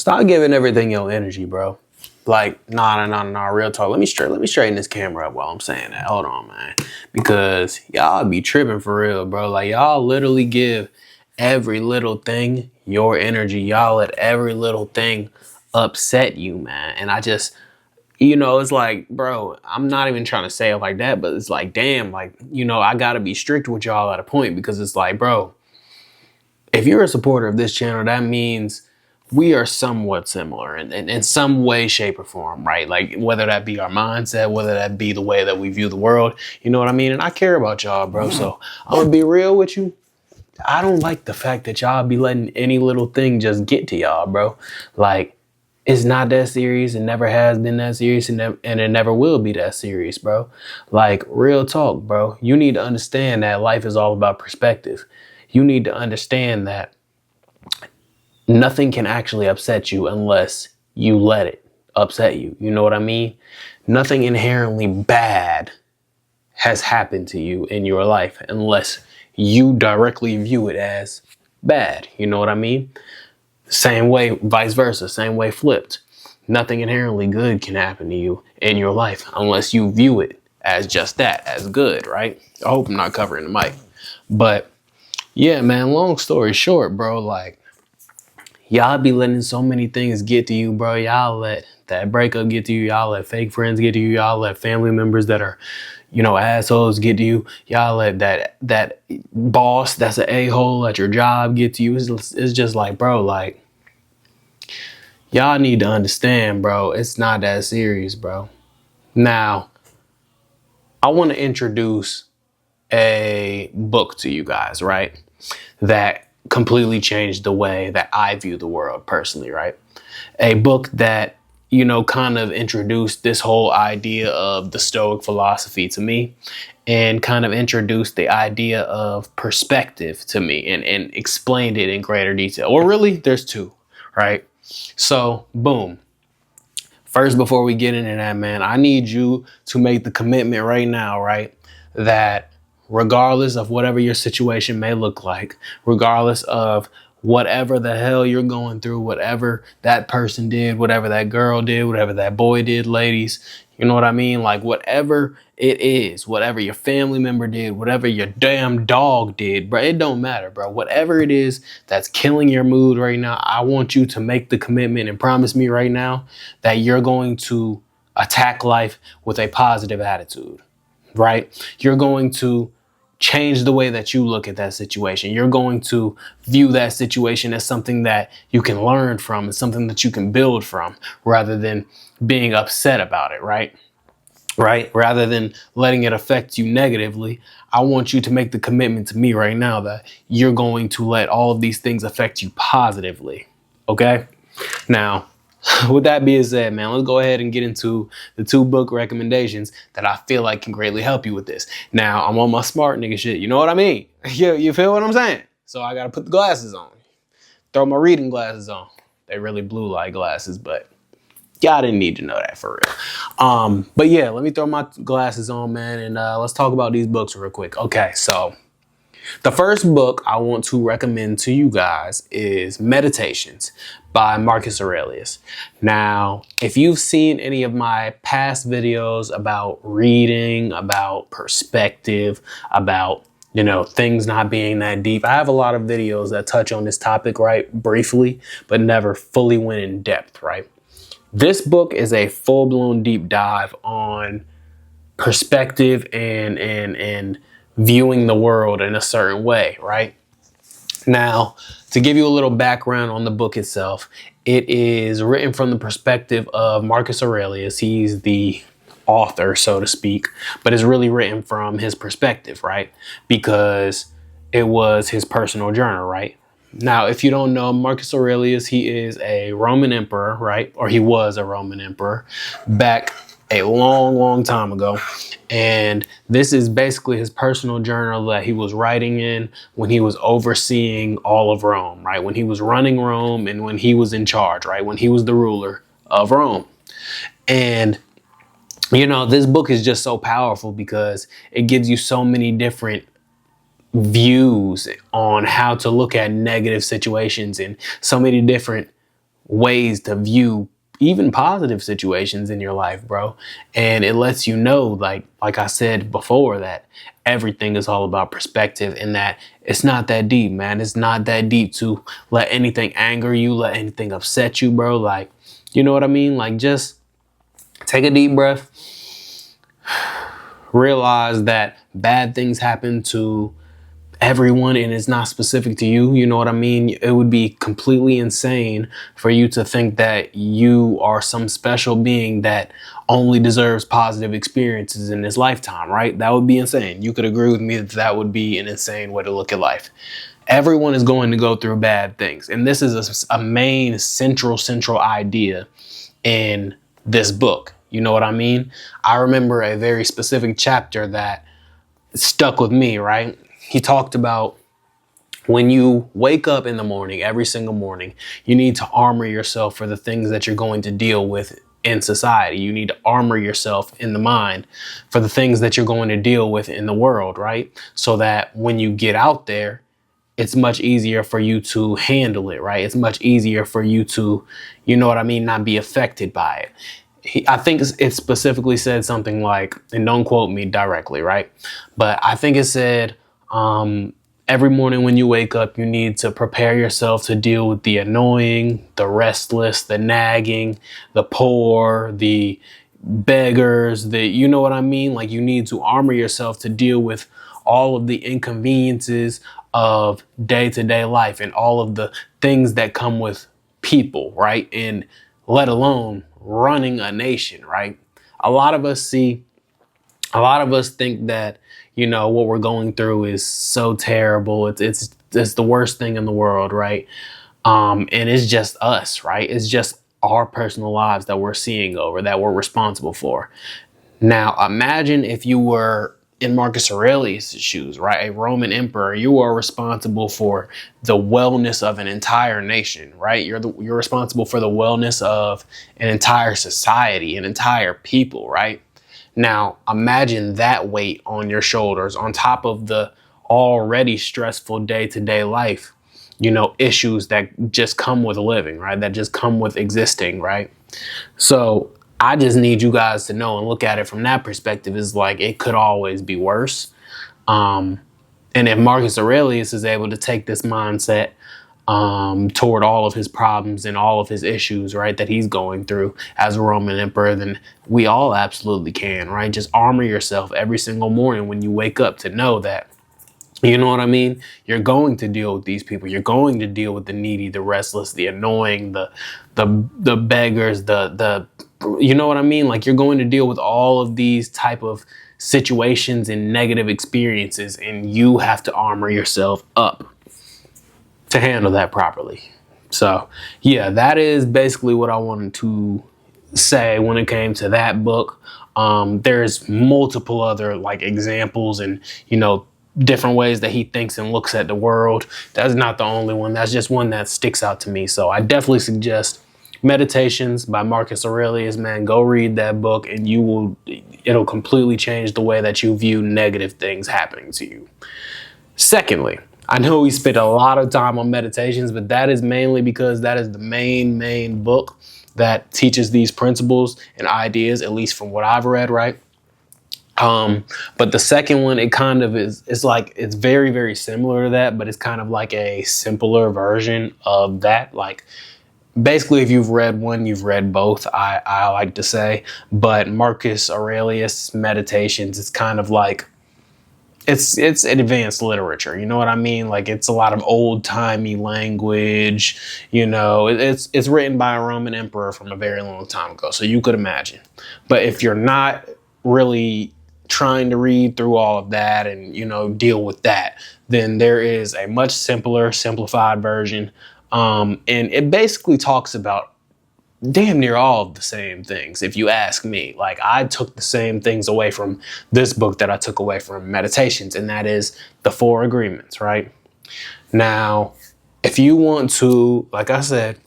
Stop giving everything your energy, bro. Like, nah, real talk. Let me straighten this camera up while I'm saying that. Hold on, man. Because y'all be tripping for real, bro. Like, y'all literally give every little thing your energy. Y'all let every little thing upset you, man. And I just, it's like, bro, I'm not even trying to say it like that, but it's like, damn, like, I gotta be strict with y'all at a point, because it's like, bro, if you're a supporter of this channel, that means we are somewhat similar in some way, shape, or form, right? Like, whether that be our mindset, whether that be the way that we view the world, you know what I mean? And I care about y'all, bro. So I'm gonna be real with you. I don't like the fact that y'all be letting any little thing just get to y'all, bro. Like, it's not that serious. It never has been that serious, and it never will be that serious, bro. Like, real talk, bro. You need to understand that life is all about perspective. You need to understand that nothing can actually upset you unless you let it upset you. You know what I mean? Nothing inherently bad has happened to you in your life unless you directly view it as bad. You know what I mean? Same way, vice versa, same way flipped. Nothing inherently good can happen to you in your life unless you view it as just that, as good, right? I hope I'm not covering the mic. But yeah, man, long story short, bro, like, y'all be letting so many things get to you, bro. Y'all let that breakup get to you. Y'all let fake friends get to you. Y'all let family members that are, assholes get to you. Y'all let that boss that's an a-hole at your job get to you. It's just like, bro, like, y'all need to understand, bro. It's not that serious, bro. Now, I want to introduce a book to you guys, right? That completely changed the way that I view the world personally, right? A book that, kind of introduced this whole idea of the Stoic philosophy to me, and kind of introduced the idea of perspective to me, and explained it in greater detail. Or really, there's two, right? So, boom. First, before we get into that, man, I need you to make the commitment right now, right? That regardless of whatever your situation may look like, regardless of whatever the hell you're going through, whatever that person did, whatever that girl did, whatever that boy did, ladies, you know what I mean? Like, whatever it is, whatever your family member did, whatever your damn dog did, bro, it don't matter, bro. Whatever it is that's killing your mood right now, I want you to make the commitment and promise me right now that you're going to attack life with a positive attitude, right? You're going to change the way that you look at that situation. You're going to view that situation as something that you can learn from and something that you can build from, rather than being upset about it, right? Right? Rather than letting it affect you negatively, I want you to make the commitment to me right now that you're going to let all of these things affect you positively. Okay? Now, with that being said, man, let's go ahead and get into the two book recommendations that I feel like can greatly help you with this. Now, I'm on my smart nigga shit. You know what I mean? You feel what I'm saying? So I got to put the glasses on. Throw my reading glasses on. They really blue light glasses, but y'all didn't need to know that for real. But yeah, let me throw my glasses on, man, and let's talk about these books real quick. Okay, so the first book I want to recommend to you guys is Meditations by Marcus Aurelius. Now, if you've seen any of my past videos about reading, about perspective, about, things not being that deep, I have a lot of videos that touch on this topic, right, briefly, but never fully went in depth, right? This book is a full-blown deep dive on perspective and viewing the world in a certain way, right? Now, to give you a little background on the book itself, it is written from the perspective of Marcus Aurelius. He's the author, so to speak, but it's really written from his perspective, right? Because it was his personal journal, right? Now, if you don't know, Marcus Aurelius, he is a Roman emperor, right? Or he was a Roman emperor back a long, long time ago. And this is basically his personal journal that he was writing in when he was overseeing all of Rome, right? When he was running Rome and when he was in charge, right? When he was the ruler of Rome. And, this book is just so powerful because it gives you so many different views on how to look at negative situations and so many different ways to view even positive situations in your life, bro. And it lets you know, like I said before, that everything is all about perspective, and that it's not that deep, man. It's not that deep to let anything anger you, let anything upset you, bro. Like, you know what I mean? Like, just take a deep breath. Realize that bad things happen to everyone and it's not specific to you. You know what I mean? It would be completely insane for you to think that you are some special being that only deserves positive experiences in this lifetime, right? That would be insane. You could agree with me that that would be an insane way to look at life. Everyone is going to go through bad things. And this is a main central idea in this book. You know what I mean? I remember a very specific chapter that stuck with me, right? He talked about when you wake up in the morning, every single morning, you need to armor yourself for the things that you're going to deal with in society. You need to armor yourself in the mind for the things that you're going to deal with in the world, right? So that when you get out there, it's much easier for you to handle it, right? It's much easier for you to, you know what I mean, not be affected by it. I think it specifically said something like, and don't quote me directly, right? But I think it said, every morning when you wake up, you need to prepare yourself to deal with the annoying, the restless, the nagging, the poor, the beggars, you know what I mean? Like, you need to armor yourself to deal with all of the inconveniences of day-to-day life and all of the things that come with people, right? And let alone running a nation, right? A lot of us think that, you know, what we're going through is so terrible. It's the worst thing in the world, right? And it's just us, right? It's just our personal lives that we're seeing over, that we're responsible for. Now, imagine if you were in Marcus Aurelius' shoes, right? A Roman emperor. You are responsible for the wellness of an entire nation, right? You're responsible for the wellness of an entire society, an entire people, right? Now, imagine that weight on your shoulders on top of the already stressful day-to-day life, you know, issues that just come with living, right? That just come with existing, right? So I just need you guys to know and look at it from that perspective, is like, it could always be worse. And if Marcus Aurelius is able to take this mindset toward all of his problems and all of his issues, right, that he's going through as a Roman emperor, then we all absolutely can, right? Just armor yourself every single morning when you wake up to know that, you know what I mean? You're going to deal with these people. You're going to deal with the needy, the restless, the annoying, the beggars, the you know what I mean? Like, you're going to deal with all of these type of situations and negative experiences, and you have to armor yourself up to handle that properly. So yeah, that is basically what I wanted to say when it came to that book. There's multiple other like examples and, you know, different ways that he thinks and looks at the world. That's not the only one. That's just one that sticks out to me. So I definitely suggest Meditations by Marcus Aurelius, man. Go read that book and it'll completely change the way that you view negative things happening to you. Secondly, I know we spent a lot of time on Meditations, but that is mainly because that is the main book that teaches these principles and ideas, at least from what I've read, right? But the second one, it kind of it's like, it's very, very similar to that, but it's kind of like a simpler version of that. Like, basically, if you've read one, you've read both, I like to say. But Marcus Aurelius Meditations, it's kind of like, it's advanced literature, you know what I mean? Like, it's a lot of old-timey language, you know. It's written by a Roman emperor from a very long time ago, so you could imagine. But if you're not really trying to read through all of that and, you know, deal with that, then there is a much simpler, simplified version. And it basically talks about damn near all of the same things, if you ask me. Like, I took the same things away from this book that I took away from Meditations, and that is the 4 agreements, right? Now, if you want to, like I said,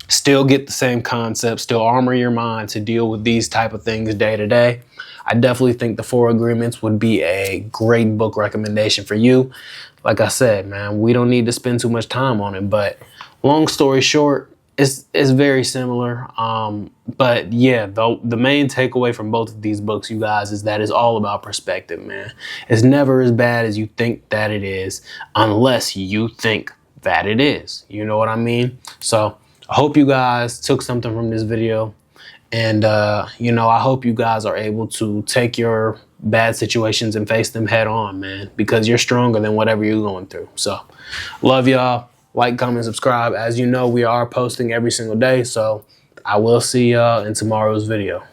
still get the same concept, still armor your mind to deal with these type of things day to day, I definitely think the 4 agreements would be a great book recommendation for you. Like I said, man, we don't need to spend too much time on it, but long story short, it's very similar. But yeah, the main takeaway from both of these books, you guys, is that it's all about perspective, man. It's never as bad as you think that it is, unless you think that it is. You know what I mean? So I hope you guys took something from this video. And, you know, I hope you guys are able to take your bad situations and face them head on, man, because you're stronger than whatever you're going through. So love y'all. Like, comment, subscribe. As you know, we are posting every single day. So I will see y'all in tomorrow's video.